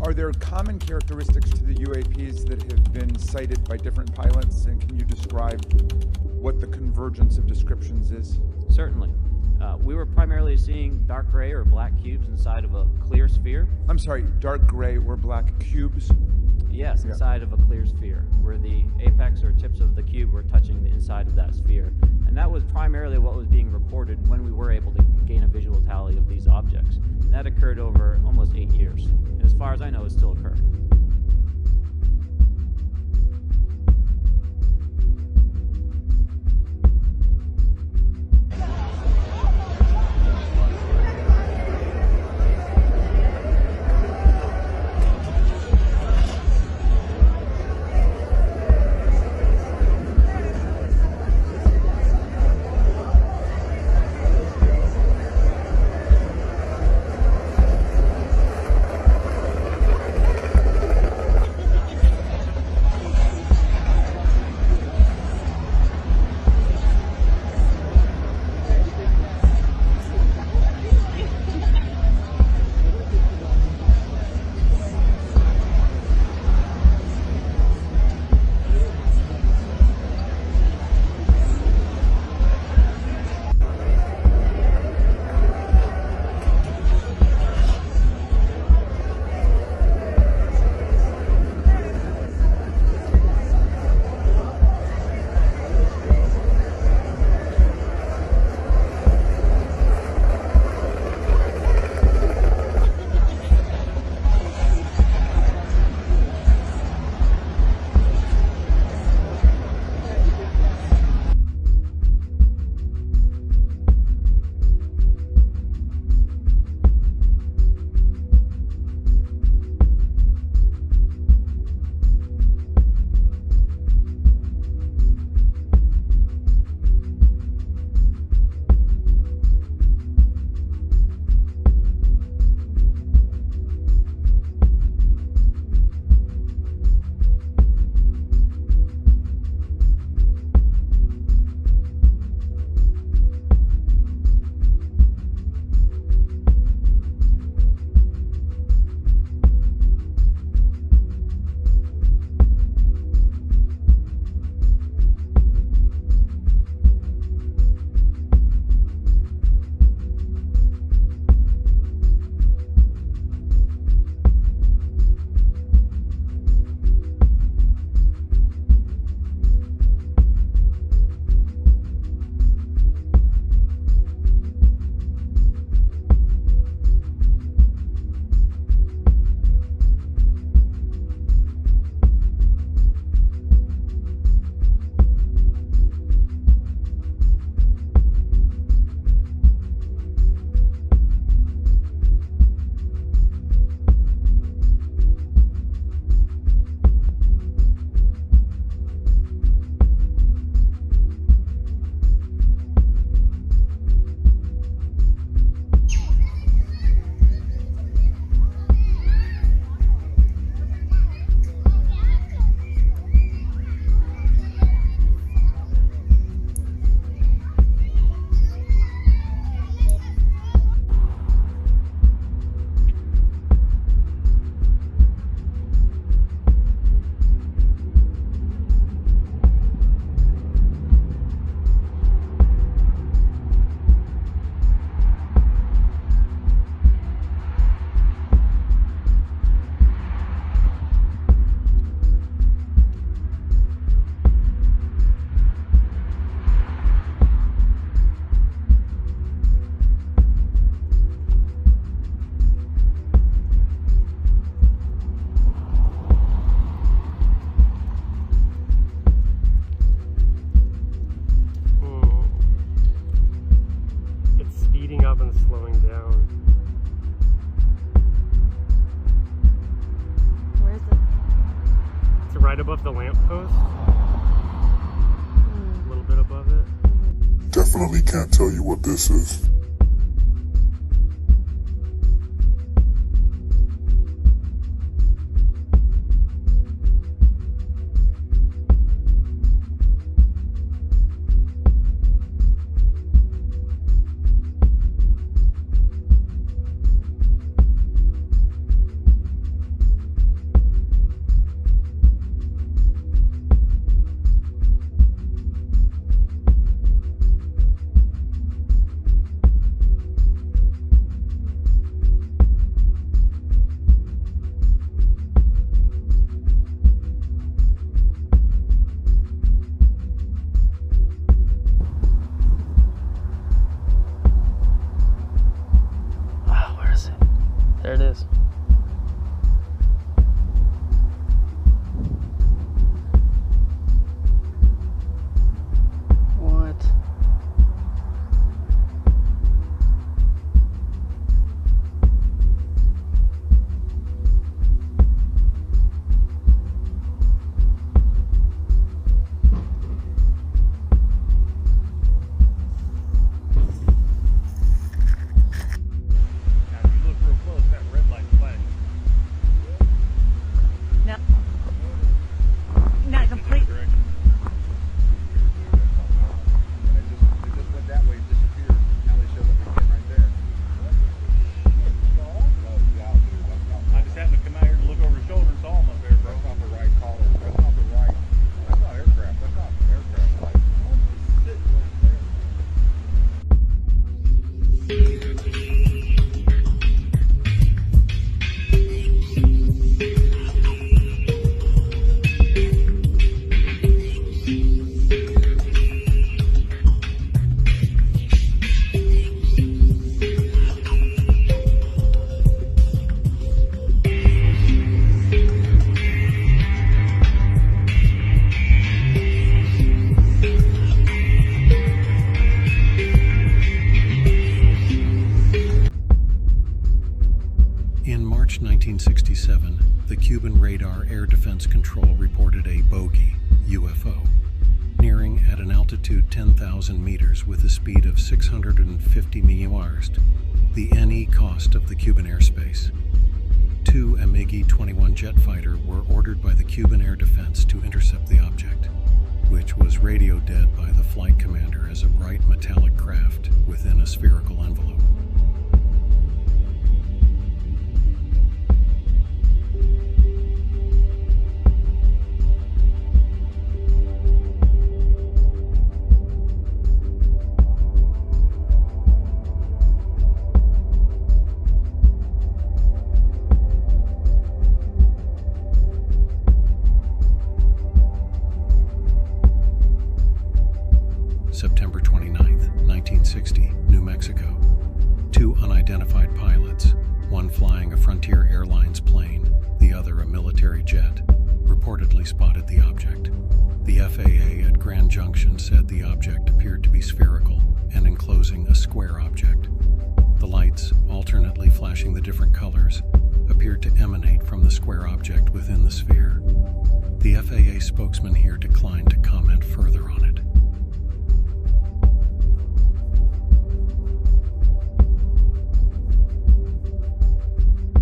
Are there common characteristics to the UAPs that have been cited by different pilots, and can you describe what the convergence of descriptions is? Certainly. We were primarily seeing dark gray or black cubes inside of a clear sphere. I'm sorry, dark gray or black cubes? Yes, inside of a clear sphere, where the apex or tips of the cube were touching the inside of that sphere. And that was primarily what was being reported when we were able to gain a visual tally of these objects. And that occurred over almost 8 years. And as far as I know, it's still occurring. right above the lamppost. A little bit above it. Definitely can't tell you what this is. There it is. What? Not complete. I just happened to come out here and look over his shoulder and saw him up there, bro. That's not the right color. That's not the right. That's not aircraft. That's not aircraft. Like, sitting right there. In March 1967, the Cuban Radar Air Defense Control reported a bogey, UFO, nearing at an altitude 10,000 meters with a speed of 650 miles, the NE cost of the Cuban airspace. 2 MiG-21 jet fighter were ordered by the Cuban Air Defense to intercept the object, which was radio dead by the flight commander as a bright metallic craft within a spherical envelope. September 29th, 1960, New Mexico. 2 unidentified pilots, one flying a Frontier Airlines plane, the other a military jet, reportedly spotted the object. The FAA at Grand Junction said the object appeared to be spherical and enclosing a square object. The lights, alternately flashing the different colors, appeared to emanate from the square object within the sphere. The FAA spokesman here declined to comment further on it.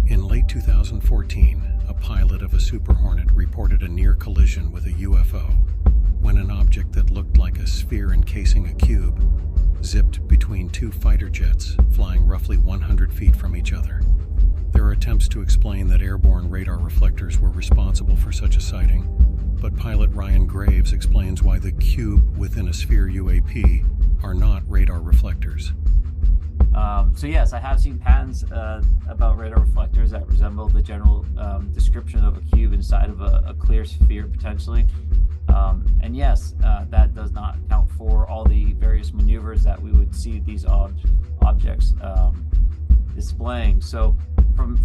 In late 2014, a pilot of a Super Hornet reported a near collision with a UFO when an object that looked like a sphere encasing a cube zipped between 2 fighter jets flying roughly 100 feet from each other. There are attempts to explain that airborne radar reflectors were responsible for such a sighting, but pilot Ryan Graves explains why the cube within a sphere UAP are not radar reflectors. So yes, I have seen patents about radar reflectors that resemble the general description of a cube inside of a clear sphere, potentially. And yes, that does not account for all the various maneuvers that we would see these objects displaying. So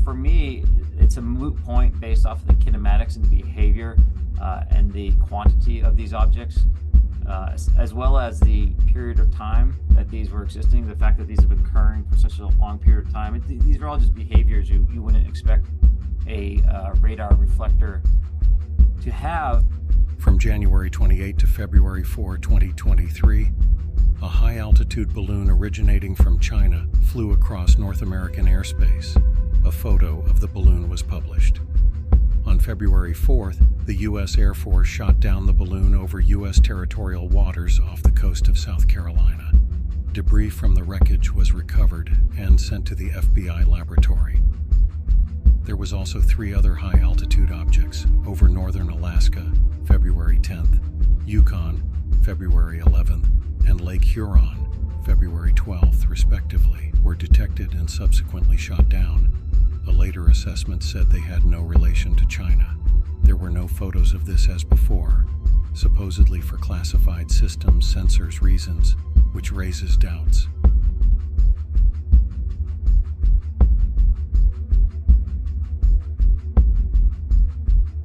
for me, it's a moot point based off of the kinematics and the behavior and the quantity of these objects. As well as the period of time that these were existing, the fact that these have been occurring for such a long period of time. These are all just behaviors you wouldn't expect a radar reflector to have. From January 28 to February 4, 2023, a high-altitude balloon originating from China flew across North American airspace. A photo of the balloon was published. On February 4th, the U.S. Air Force shot down the balloon over U.S. territorial waters off the coast of South Carolina. Debris from the wreckage was recovered and sent to the FBI laboratory. There was also 3 other high-altitude objects over northern Alaska, February 10th, Yukon, February 11th, and Lake Huron, February 12th, respectively, were detected and subsequently shot down. A later assessment said they had no relation to China. There were no photos of this as before, supposedly for classified systems sensors reasons, which raises doubts.